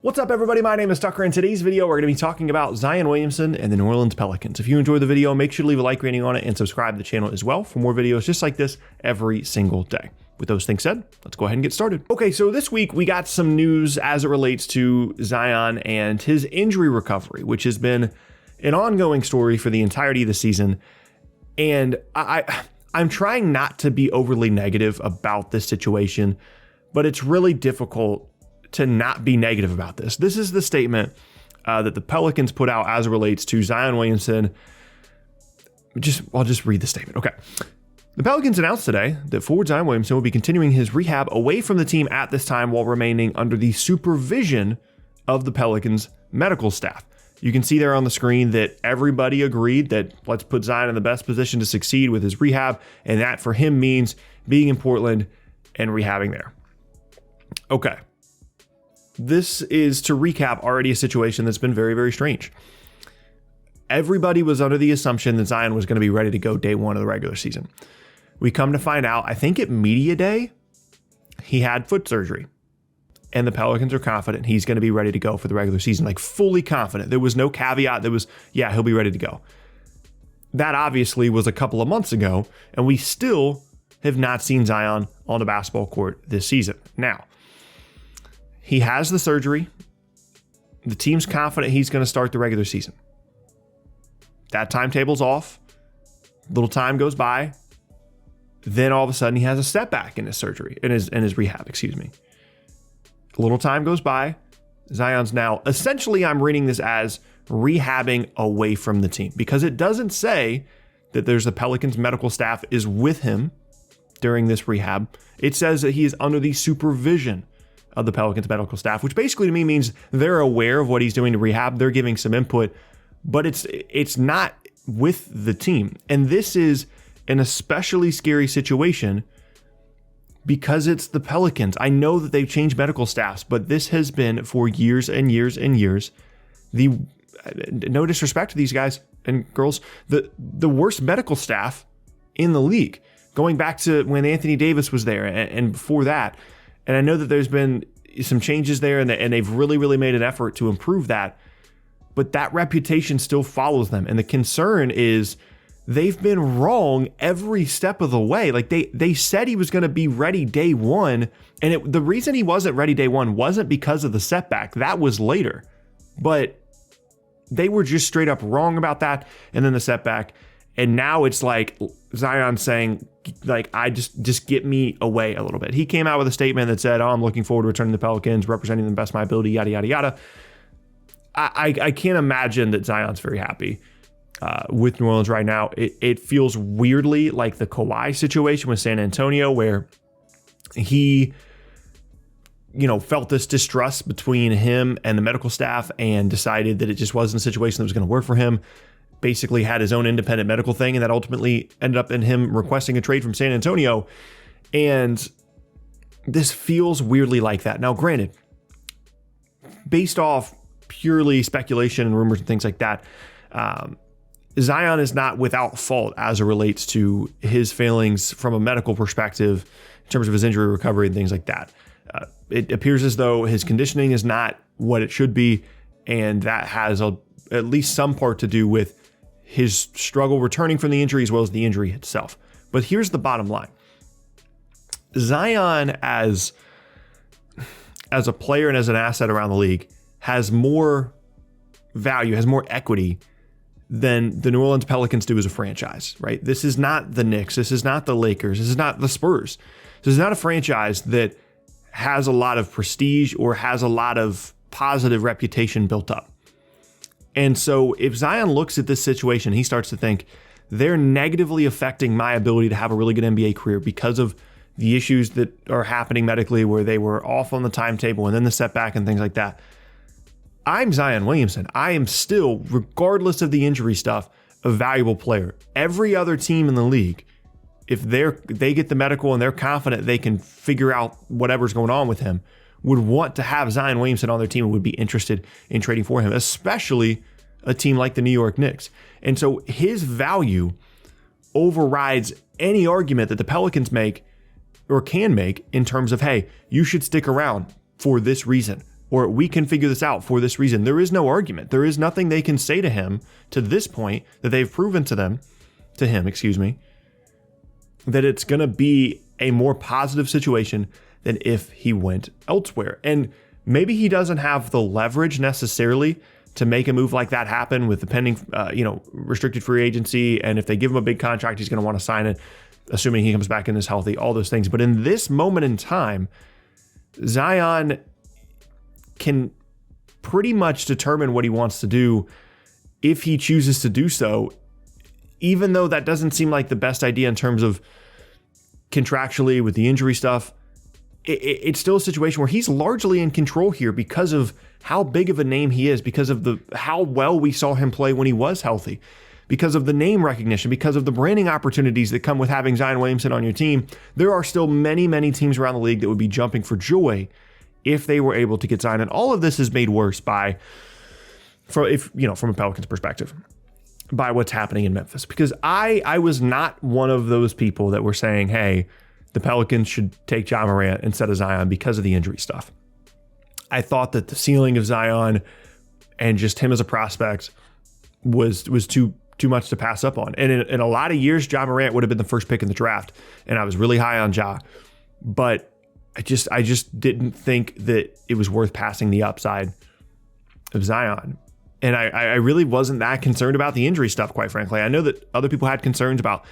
What's up, everybody? My name is Tucker. In today's video, we're going to be talking about Zion Williamson and the New Orleans Pelicans. If you enjoyed the video, make sure to leave a like rating on it and subscribe to the channel as well for more videos just like this every single day. With those things said, let's go ahead and get started. Okay, so this week we got some news as it relates to Zion and his injury recovery, which has been an ongoing story for the entirety of the season. And I'm trying not to be overly negative about this situation, but it's really difficult to not be negative about this. This is the statement that the Pelicans put out as it relates to Zion Williamson. I'll just read the statement. Okay. The Pelicans announced today that forward Zion Williamson will be continuing his rehab away from the team at this time while remaining under the supervision of the Pelicans medical staff. You can see there on the screen that everybody agreed that let's put Zion in the best position to succeed with his rehab, and that for him means being in Portland and rehabbing there. Okay. This is, to recap, already a situation that's been very, very strange. Everybody was under the assumption that Zion was going to be ready to go day one of the regular season. We come to find out, I think at media day, he had foot surgery. And the Pelicans are confident he's going to be ready to go for the regular season, like fully confident. There was no caveat. There was, yeah, he'll be ready to go. That obviously was a couple of months ago, and we still have not seen Zion on the basketball court this season. Now, he has the surgery. The team's confident he's going to start the regular season. That timetable's off. Little time goes by. Then all of a sudden he has a setback in his surgery, in his rehab, excuse me. A little time goes by. Zion's now, essentially I'm reading this as rehabbing away from the team, because it doesn't say that there's the Pelicans medical staff is with him during this rehab. It says that he is under the supervision of the Pelicans medical staff, which basically to me means they're aware of what he's doing to rehab. They're giving some input, but it's not with the team. And this is an especially scary situation because it's the Pelicans. I know that they've changed medical staffs, but this has been for years and years and years. No disrespect to these guys and girls, the worst medical staff in the league, going back to when Anthony Davis was there and before that. And I know that there's been some changes there, and they've really, really made an effort to improve that. But that reputation still follows them. And the concern is they've been wrong every step of the way. Like they said he was going to be ready day one. And the reason he wasn't ready day one wasn't because of the setback. That was later. But they were just straight up wrong about that. And then the setback. And now it's like Zion saying, like, I just get me away a little bit. He came out with a statement that said, I'm looking forward to returning to the Pelicans, representing them best of my ability, yada, yada, yada. I can't imagine that Zion's very happy with New Orleans right now. It feels weirdly like the Kawhi situation with San Antonio, where he, felt this distrust between him and the medical staff and decided that it just wasn't a situation that was going to work for him. Basically had his own independent medical thing, and that ultimately ended up in him requesting a trade from San Antonio. And this feels weirdly like that. Now, granted, based off purely speculation and rumors and things like that, Zion is not without fault as it relates to his failings from a medical perspective in terms of his injury recovery and things like that. It appears as though his conditioning is not what it should be, and that has at least some part to do with his struggle returning from the injury as well as the injury itself. But here's the bottom line. Zion as a player and as an asset around the league has more value, has more equity than the New Orleans Pelicans do as a franchise, right? This is not the Knicks. This is not the Lakers. This is not the Spurs. This is not a franchise that has a lot of prestige or has a lot of positive reputation built up. And so if Zion looks at this situation, he starts to think they're negatively affecting my ability to have a really good NBA career because of the issues that are happening medically, where they were off on the timetable and then the setback and things like that. I'm Zion Williamson. I am still, regardless of the injury stuff, a valuable player. Every other team in the league, if they get the medical and they're confident they can figure out whatever's going on with him, would want to have Zion Williamson on their team and would be interested in trading for him, especially a team like the New York Knicks. And so his value overrides any argument that the Pelicans make or can make in terms of, hey, you should stick around for this reason. or we can figure this out for this reason. There is no argument. There is nothing they can say to him to this point that they've proven to him, that it's going to be a more positive situation than if he went elsewhere. And maybe he doesn't have the leverage necessarily to make a move like that happen with the pending, restricted free agency. And if they give him a big contract, he's going to want to sign it, assuming he comes back in this healthy, all those things. But in this moment in time, Zion can pretty much determine what he wants to do if he chooses to do so, even though that doesn't seem like the best idea in terms of contractually with the injury stuff. It's still a situation where he's largely in control here because of how big of a name he is, because of how well we saw him play when he was healthy, because of the name recognition, because of the branding opportunities that come with having Zion Williamson on your team. There are still many, many teams around the league that would be jumping for joy if they were able to get Zion. And all of this is made worse from a Pelicans perspective, by what's happening in Memphis. Because I was not one of those people that were saying, hey, the Pelicans should take Ja Morant instead of Zion because of the injury stuff. I thought that the ceiling of Zion and just him as a prospect was too much to pass up on. And in a lot of years, Ja Morant would have been the first pick in the draft, and I was really high on Ja. But I just didn't think that it was worth passing the upside of Zion. And I really wasn't that concerned about the injury stuff, quite frankly. I know that other people had concerns about,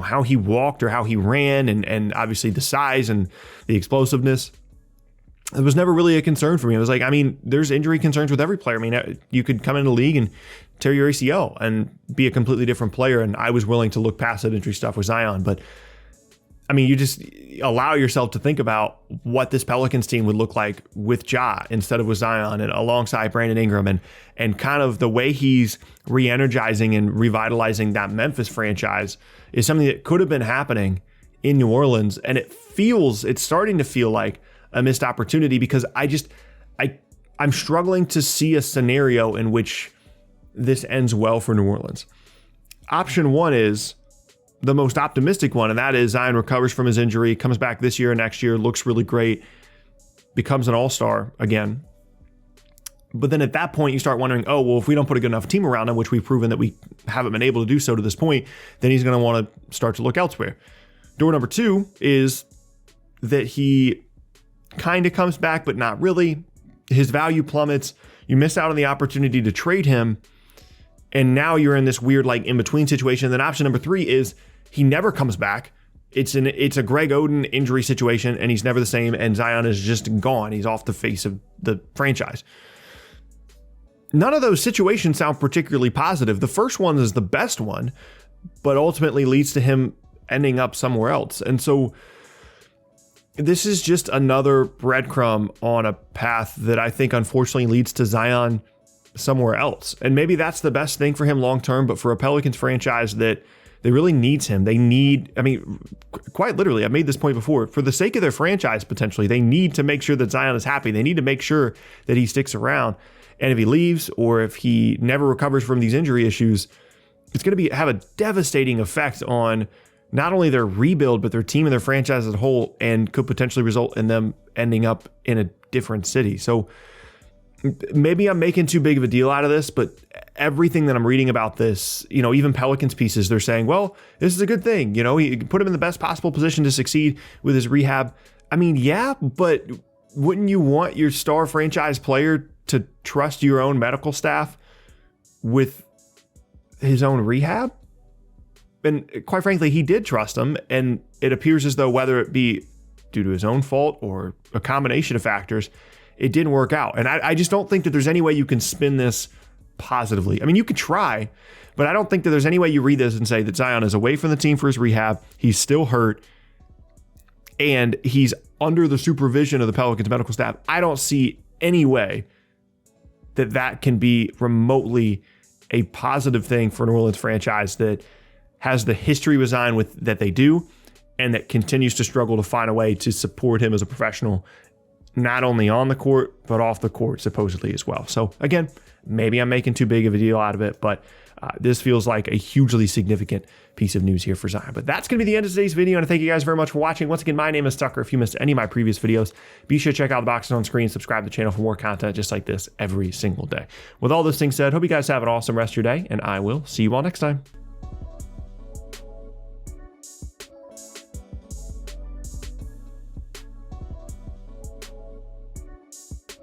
how he walked or how he ran, and obviously the size and the explosiveness. It was never really a concern for me. It was like, there's injury concerns with every player. You could come into the league and tear your ACL and be a completely different player. And I was willing to look past that injury stuff with Zion. But you just allow yourself to think about what this Pelicans team would look like with Ja instead of with Zion and alongside Brandon Ingram, and kind of the way he's re-energizing and revitalizing that Memphis franchise is something that could have been happening in New Orleans. And it's starting to feel like a missed opportunity, because I'm struggling to see a scenario in which this ends well for New Orleans. Option one is the most optimistic one, and that is Zion recovers from his injury, comes back this year, next year, looks really great, becomes an all-star again. But then at that point, you start wondering, oh, well, if we don't put a good enough team around him, which we've proven that we haven't been able to do so to this point, then he's going to want to start to look elsewhere. Door number two is that he kind of comes back, but not really. His value plummets. You miss out on the opportunity to trade him, and now you're in this weird in-between situation. And then option number three is he never comes back. It's a Greg Oden injury situation, and he's never the same, and Zion is just gone. He's off the face of the franchise. None of those situations sound particularly positive. The first one is the best one, but ultimately leads to him ending up somewhere else. And so this is just another breadcrumb on a path that I think unfortunately leads to Zion somewhere else. And maybe that's the best thing for him long term, but for a Pelicans franchise that really needs him, quite literally, I've made this point before, for the sake of their franchise, potentially, they need to make sure that Zion is happy. They need to make sure that he sticks around. And if he leaves, or if he never recovers from these injury issues, it's going to have a devastating effect on not only their rebuild, but their team and their franchise as a whole, and could potentially result in them ending up in a different city. So maybe I'm making too big of a deal out of this, but everything that I'm reading about this, even Pelicans pieces, they're saying, well, this is a good thing. He put him in the best possible position to succeed with his rehab. Yeah, but wouldn't you want your star franchise player to trust your own medical staff with his own rehab? And quite frankly, he did trust them, and it appears as though, whether it be due to his own fault or a combination of factors, it didn't work out. And I just don't think that there's any way you can spin this positively. You could try, but I don't think that there's any way you read this and say that Zion is away from the team for his rehab, he's still hurt, and he's under the supervision of the Pelicans medical staff. I don't see any way that can be remotely a positive thing for an New Orleans franchise that has the history with Zion that they do, and that continues to struggle to find a way to support him as a professional not only on the court, but off the court supposedly as well. So again, maybe I'm making too big of a deal out of it, but this feels like a hugely significant piece of news here for Zion. But that's going to be the end of today's video, and I thank you guys very much for watching. Once again, my name is Tucker. If you missed any of my previous videos, be sure to check out the boxes on screen, subscribe to the channel for more content just like this every single day. With all those things said, hope you guys have an awesome rest of your day, and I will see you all next time.